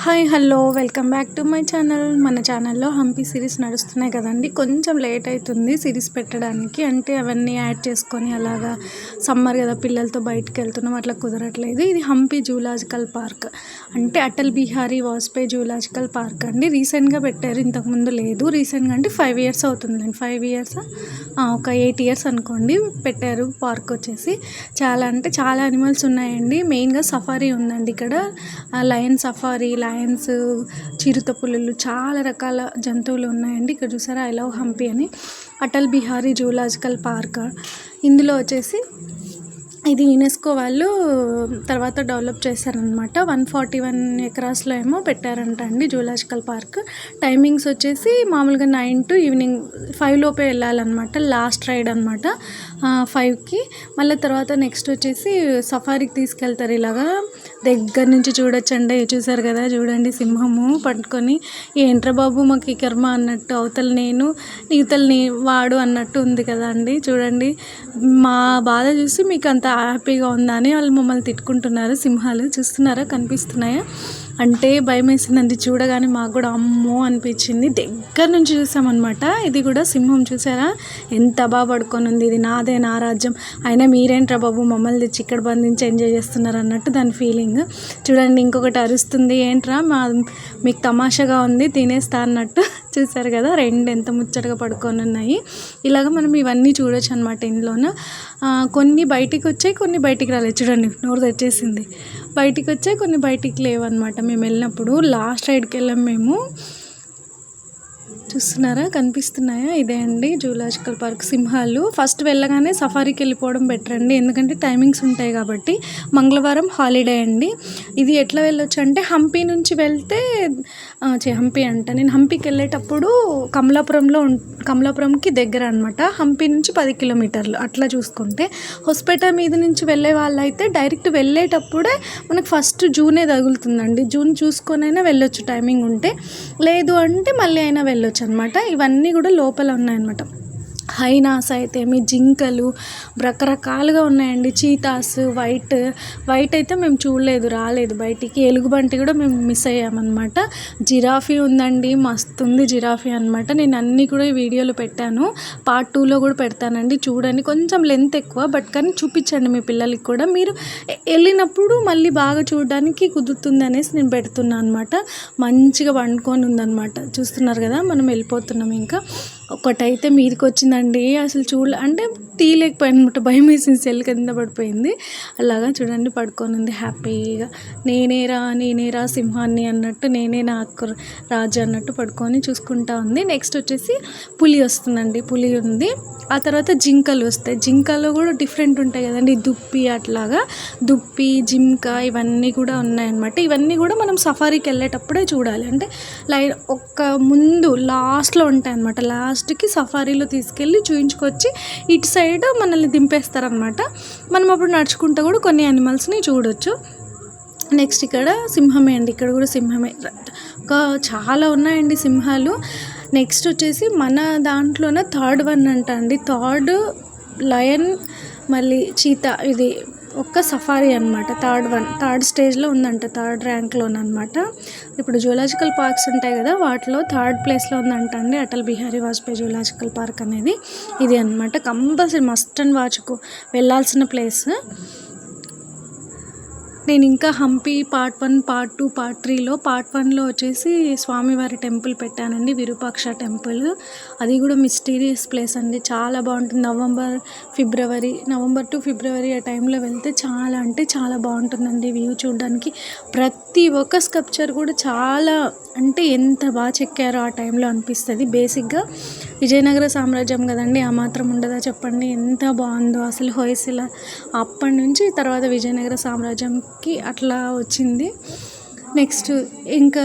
Hi hello welcome back to my channel. మన ఛానల్లో Hampi series నడుస్తున్నాయి కదండి. కొంచెం లేట్ అవుతుంది సిరీస్ పెట్టడానికి, అంటే అవన్నీ యాడ్ చేసుకొని అలాగా సమ్మర్ కదా పిల్లలతో బయటకు వెళ్తున్నాం, అట్లా కుదరట్లేదు. ఇది హంపి జూలాజికల్ పార్క్, అంటే అటల్ బిహారీ వాజ్పేయి జూలాజికల్ పార్క్ అండి. రీసెంట్గా పెట్టారు, ఇంతకుముందు లేదు. రీసెంట్గా అంటే 5 years అవుతుందండి. 5 years ఒక 8 years అనుకోండి పెట్టారు. పార్క్ వచ్చేసి చాలా అంటే చాలా అనిమల్స్ ఉన్నాయండి. మెయిన్గా సఫారీ ఉందండి ఇక్కడ. లయన్ సఫారీ, లయన్స్, చిరుత పులులు, చాలా రకాల జంతువులు ఉన్నాయండి. ఇక్కడ చూసారా ఐ లవ్ హంపి అని, అటల్ బిహారీ జూలాజికల్ పార్క్. ఇందులో వచ్చేసి ఇది యునెస్కో వాళ్ళు తర్వాత డెవలప్ చేశారనమాట. 141 acres ఏమో పెట్టారంట అండి జూలాజికల్ పార్క్. టైమింగ్స్ వచ్చేసి మామూలుగా 9 to ఈవినింగ్ 5 లోపే వెళ్ళాలన్నమాట. లాస్ట్ రైడ్ అనమాట 5కి. మళ్ళీ తర్వాత నెక్స్ట్ వచ్చేసి సఫారీకి తీసుకెళ్తారు. ఇలాగా దగ్గర నుంచి చూడొచ్చండి. చూసారు కదా, చూడండి సింహము పట్టుకొని, ఏంట్రా బాబు మాకు ఈ కర్మ అన్నట్టు, అవతల నేను ఇవతల వాడు అన్నట్టు ఉంది కదా అండి. చూడండి, మా బాధ చూసి మీకు అంత హ్యాపీగా ఉందా అని వాళ్ళు మమ్మల్ని తిట్టుకుంటున్నారు. సింహాలు చూస్తున్నారా, కనిపిస్తున్నాయా అంటే భయం వేసిందండి చూడగానే. మాకు కూడా అమ్మో అనిపించింది. దగ్గర నుంచి చూసామన్నమాట. ఇది కూడా సింహం చూసారా ఎంత బాగా పడుకొని ఉంది. ఇది నాదే, నా రాజ్యం, అయినా మీరేంట్రా బాబు మమ్మల్ని తెచ్చి ఇక్కడ బంధించి ఎంజాయ్ చేస్తున్నారు అన్నట్టు దాని ఫీలింగ్. చూడండి, ఇంకొకటి అరుస్తుంది, ఏంట్రా మీకు తమాషాగా ఉంది, తినేస్తా అన్నట్టు. చూసారు కదా, రెండు ఎంత ముచ్చటగా పడుకొని ఉన్నాయి. ఇలాగ మనం ఇవన్నీ చూడొచ్చు అనమాట ఇందులోన. కొన్ని బయటికి వచ్చాయి, కొన్ని బయటికి రాలేదు. చూడండి, నోరు తెచ్చేసింది. బయటికి వచ్చాయి, కొన్ని బయటికి లేవన్నమాట. మేము వెళ్ళినప్పుడు లాస్ట్ రైడ్కి వెళ్ళాం మేము. చూస్తున్నారా, కనిపిస్తున్నాయా? ఇదే అండి జూలాజికల్ పార్క్. సింహాలు ఫస్ట్ వెళ్ళగానే సఫారీకి వెళ్ళిపోవడం బెటర్ అండి, ఎందుకంటే టైమింగ్స్ ఉంటాయి కాబట్టి. మంగళవారం హాలిడే అండి. ఇది ఎట్లా వెళ్ళొచ్చు అంటే హంపి నుంచి వెళ్తే హంపి అంట, నేను హంపికి వెళ్ళేటప్పుడు కమలాపురంకి దగ్గర అనమాట. హంపి నుంచి 10 kilometers అట్లా చూసుకుంటే. హొస్పేట మీద నుంచి వెళ్ళే వాళ్ళైతే డైరెక్ట్ వెళ్ళేటప్పుడే మనకు ఫస్ట్ జూనే తగులుతుందండి. జూన్ చూసుకొని అయినా వెళ్ళొచ్చు టైమింగ్ ఉంటే, లేదు అంటే మళ్ళీ అయినా వెళ్ళొచ్చు అనమాట. ఇవన్నీ కూడా లోపల ఉన్నాయన్నమాట. హైనాస్ అయితే మీ జింకలు రకరకాలుగా ఉన్నాయండి. చీతాస్, వైట్ అయితే మేము చూడలేదు, రాలేదు బయటికి. ఎలుగుబంటి కూడా మేము మిస్ అయ్యామన్నమాట. జిరాఫీ ఉందండి, మస్తు ఉంది జిరాఫీ అనమాట. నేను అన్నీ కూడా ఈ వీడియోలో పెట్టాను, పార్ట్ 2లో కూడా పెడతానండి. చూడండి, కొంచెం లెంత్ ఎక్కువ, బట్ కానీ చూపించండి మీ పిల్లలకి కూడా. మీరు వెళ్ళినప్పుడు మళ్ళీ బాగా చూడడానికి కుదురుతుంది అనేసి నేను పెడుతున్నాను అనమాట. మంచిగా వండుకొని ఉందన్నమాట. చూస్తున్నారు కదా, మనం వెళ్ళిపోతున్నాం. ఇంకా ఒకటైతే మీదకి వచ్చిందండి, అసలు అంటే తీయలేకపోయాను అనమాట. భయం వేసింది, సెల్ కింద పడిపోయింది. అలాగా చూడండి పడుకొని ఉంది హ్యాపీగా. నేనేరా సింహాన్ని అన్నట్టు, నేనే నాకు రాజు అన్నట్టు పడుకొని చూసుకుంటా ఉంది. నెక్స్ట్ వచ్చేసి పులి వస్తుందండి, పులి ఉంది. ఆ తర్వాత జింకలు వస్తాయి. జింకలు కూడా డిఫరెంట్ ఉంటాయి కదండి, దుప్పి అట్లాగా. దుప్పి, జింక ఇవన్నీ కూడా ఉన్నాయన్నమాట. ఇవన్నీ కూడా మనం సఫారీకి వెళ్ళేటప్పుడే చూడాలి. అంటే ఒక్క ముందు లాస్ట్లో ఉంటాయి అన్నమాట. లాస్ట్కి సఫారీలో తీసుకెళ్ళి చూయించుకొచ్చి ఇటు సైడ్ మనల్ని దింపేస్తారనమాట. మనం అప్పుడు నడుచుకుంటూ కూడా కొన్ని యానిమల్స్ని చూడొచ్చు. నెక్స్ట్ ఇక్కడ సింహమే అండి, ఇక్కడ కూడా సింహమే. చాలా ఉన్నాయండి సింహాలు. నెక్స్ట్ వచ్చేసి మన దాంట్లోనే 3rd one అంట అండి. థర్డ్ లయన్, మళ్ళీ చీతా, ఇది ఒక్క సఫారీ అనమాట. 3rd స్టేజ్లో ఉందంట, 3rd ర్యాంక్లోనమాట. ఇప్పుడు జూలాజికల్ పార్క్స్ ఉంటాయి కదా, వాటిలో 3rd ప్లేస్లో ఉందంట అండి అటల్ బిహారీ వాజ్పేయి జూలాజికల్ పార్క్ అనేది. ఇది అనమాట కంపల్సరీ మస్ట్ అండ్ వాచ్కు వెళ్ళాల్సిన ప్లేస్. నేను ఇంకా హంపి పార్ట్ 1, పార్ట్ 2, పార్ట్ 3లో పార్ట్ 1లో వచ్చేసి స్వామివారి టెంపుల్ పెట్టానండి, విరూపాక్ష టెంపుల్. అది కూడా మిస్టీరియస్ ప్లేస్ అండి, చాలా బాగుంటుంది. నవంబర్ టు ఫిబ్రవరి ఆ టైంలో వెళ్తే చాలా అంటే చాలా బాగుంటుందండి వ్యూ చూడడానికి. ప్రతి ఒక్క స్కల్ప్చర్ కూడా చాలా అంటే ఎంత బాగా చెక్కారో ఆ టైంలో అనిపిస్తుంది. బేసిక్గా విజయనగర సామ్రాజ్యం కదండి, ఆ మాత్రం ఉండదా చెప్పండి, ఎంత బాగుందో అసలు. హొయసల అప్పటి నుంచి తర్వాత విజయనగర సామ్రాజ్యంకి అట్లా వచ్చింది. నెక్స్ట్ ఇంకా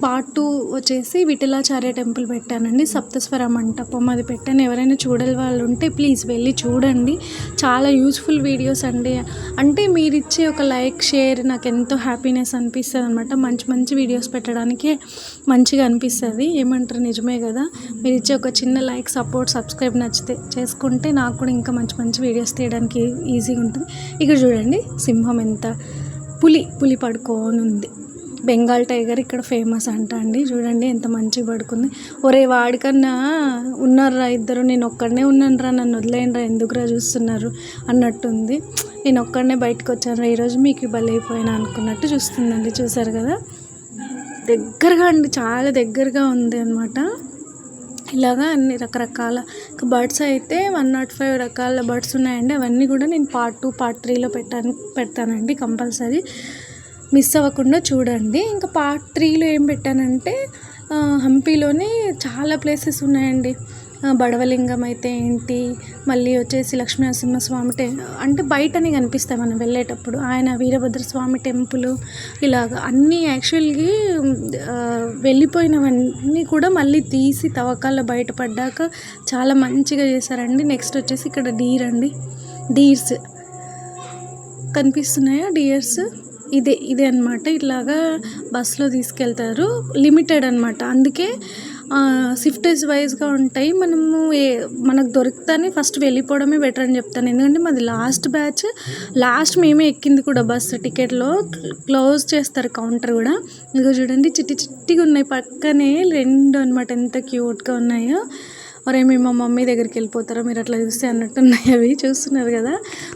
పార్ట్ 2 వచ్చేసి విఠలాచార్య టెంపుల్ పెట్టానండి, సప్తస్వర మంటపం అది పెట్టాను. ఎవరైనా చూడని వాళ్ళు ఉంటే ప్లీజ్ వెళ్ళి చూడండి, చాలా యూస్ఫుల్ వీడియోస్ అండి. అంటే మీరు ఇచ్చే ఒక లైక్, షేర్ నాకు ఎంతో హ్యాపీనెస్ అనిపిస్తుంది అనమాట. మంచి వీడియోస్ పెట్టడానికి మంచిగా అనిపిస్తుంది. ఏమంటారు, నిజమే కదా. మీరు ఇచ్చే ఒక చిన్న లైక్, సపోర్ట్, సబ్స్క్రైబ్ నచ్చితే చేసుకుంటే నాకు కూడా ఇంకా మంచి వీడియోస్ తీయడానికి ఈజీగా ఉంటుంది. ఇక్కడ చూడండి సింహం ఎంత, పులి పడుకొని ఉంది. బెంగాల్ టైగర్ ఇక్కడ ఫేమస్ అంట అండి. చూడండి ఎంత మంచిగా పడుకుంది. ఒరే వాడికన్నా ఉన్నారా ఇద్దరు, నేను ఒక్కడనే ఉన్నానురా, నన్ను వదిలేయండిరా, ఎందుకురా చూస్తున్నారు అన్నట్టుంది. నేను ఒక్కడనే బయటకు వచ్చాను ఈరోజు, మీకు బలైపోయినా అనుకున్నట్టు చూస్తుందండి. చూసారు కదా, దగ్గరగా అండి, చాలా దగ్గరగా ఉంది అనమాట. ఇలాగా అన్ని రకరకాల బర్డ్స్ అయితే 105 రకాల బర్డ్స్ ఉన్నాయండి. అవన్నీ కూడా నేను పార్ట్ 2 పార్ట్ 3లో పెడతానండి. కంపల్సరీ మిస్ అవ్వకుండా చూడండి. ఇంకా పార్ట్ 3లో ఏం పెట్టానంటే హంపీలోనే చాలా ప్లేసెస్ ఉన్నాయండి. బడవలింగం అయితే ఏంటి, మళ్ళీ వచ్చేసి లక్ష్మీనరసింహస్వామి అంటే బయటనే కనిపిస్తాయి మనం వెళ్ళేటప్పుడు. ఆయన వీరభద్రస్వామి టెంపుల్, ఇలాగ అన్నీ యాక్చువల్గా వెళ్ళిపోయినవన్నీ కూడా మళ్ళీ తీసి తవ్వకాల్లో బయటపడ్డాక చాలా మంచిగా చేశారండి. నెక్స్ట్ వచ్చేసి ఇక్కడ డీర్స్ కనిపిస్తున్నాయా, డియర్స్ ఇదే అనమాట. ఇట్లాగా బస్సులో తీసుకెళ్తారు, లిమిటెడ్ అనమాట. అందుకే షిఫ్టెస్ వైజ్గా ఉంటాయి. మనకు దొరుకుతానే ఫస్ట్ వెళ్ళిపోవడమే బెటర్ అని చెప్తాను. ఎందుకంటే మాది లాస్ట్ మేమే ఎక్కింది కూడా బస్సు. టికెట్లో క్లోజ్ చేస్తారు కౌంటర్ కూడా. ఇదిగో చూడండి, చిట్టిగా ఉన్నాయి పక్కనే 2 అనమాట, ఎంత క్యూట్గా ఉన్నాయో. ఒరే మీ మా మమ్మీ దగ్గరికి వెళ్ళిపోతారా మీరు అట్లా చూస్తే అన్నట్టు ఉన్నాయి అవి. చూస్తున్నారు కదా,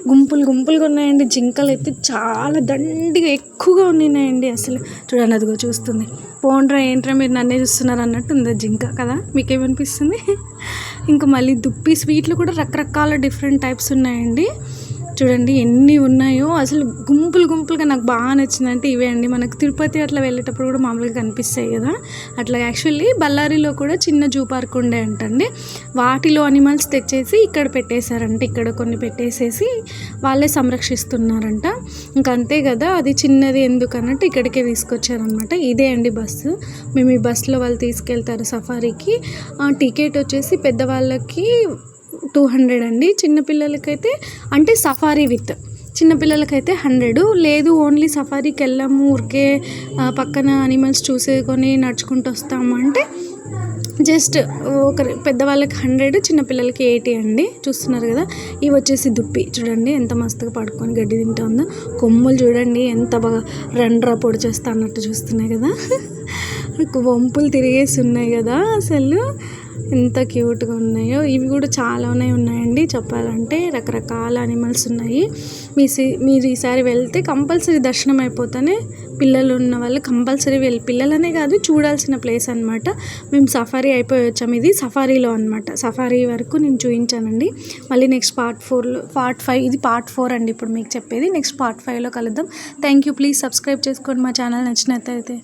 గుంపులుగా ఉన్నాయండి. జింకలు అయితే చాలా దండిగా ఎక్కువగా ఉన్నాయండి. అసలు చూడండి, అదిగో చూస్తుంది. పోండ్రా ఏంట్రా మీరు నన్నే చూస్తున్నారు అన్నట్టు ఉంది జింక కదా, మీకేమనిపిస్తుంది? ఇంకా మళ్ళీ దుప్పి స్వీట్లు కూడా రకరకాల డిఫరెంట్ టైప్స్ ఉన్నాయండి. చూడండి ఎన్ని ఉన్నాయో. అసలు గుంపులుగా నాకు బాగా నచ్చిందంటే ఇవే అండి. మనకు తిరుపతి అట్లా వెళ్ళేటప్పుడు కూడా మామూలుగా కనిపిస్తాయి కదా, అట్లా యాక్చువల్లీ బళ్ళారిలో కూడా చిన్న జూ పార్క్ ఉండే అంటండి. వాటిలో అనిమల్స్ తెచ్చేసి ఇక్కడ పెట్టేశారంట. ఇక్కడ కొన్ని పెట్టేసేసి వాళ్ళే సంరక్షిస్తున్నారంట. ఇంకా అంతే కదా, అది చిన్నది ఎందుకు అన్నట్టు ఇక్కడికే తీసుకొచ్చారనమాట. ఇదే అండి బస్సు. మేము ఈ బస్సులో వాళ్ళు తీసుకెళ్తారు సఫారీకి. టికెట్ వచ్చేసి పెద్దవాళ్ళకి 200 అండి. చిన్నపిల్లలకైతే అంటే సఫారీ విత్ చిన్నపిల్లలకైతే 100. లేదు ఓన్లీ సఫారీకి వెళ్ళాము, ఊరికే పక్కన అనిమల్స్ చూసేకొని నడుచుకుంటూ వస్తాము అంటే జస్ట్ పెద్దవాళ్ళకి 100, చిన్నపిల్లలకి 80 అండి. చూస్తున్నారు కదా, ఇవి వచ్చేసి దుప్పి. చూడండి ఎంత మస్తుగా పడుకొని గడ్డి తింటా ఉందో. కొమ్ములు చూడండి ఎంత బాగా రండ్రా పొడి చేస్తా అన్నట్టు చూస్తున్నాయి కదా. వంపులు తిరిగేసి ఉన్నాయి కదా, అసలు ఎంత క్యూట్గా ఉన్నాయో. ఇవి కూడా చాలానే ఉన్నాయండి చెప్పాలంటే. రకరకాల అనిమల్స్ ఉన్నాయి. మీరు ఈసారి వెళ్తే కంపల్సరీ దర్శనం అయిపోతానే. పిల్లలు ఉన్న వాళ్ళు కంపల్సరీ పిల్లలనే కాదు, చూడాల్సిన ప్లేస్ అనమాట. మేము సఫారీ అయిపోయి వచ్చాము. ఇది సఫారీలో అనమాట. సఫారీ వరకు నేను చూపించానండి. మళ్ళీ నెక్స్ట్ పార్ట్ 5 ఇది పార్ట్ 4 అండి ఇప్పుడు మీకు చెప్పేది. నెక్స్ట్ పార్ట్ 5లో కలుద్దాం. Thank you. ప్లీజ్ సబ్స్క్రైబ్ చేసుకోండి మా ఛానల్ నచ్చినట్లయితే.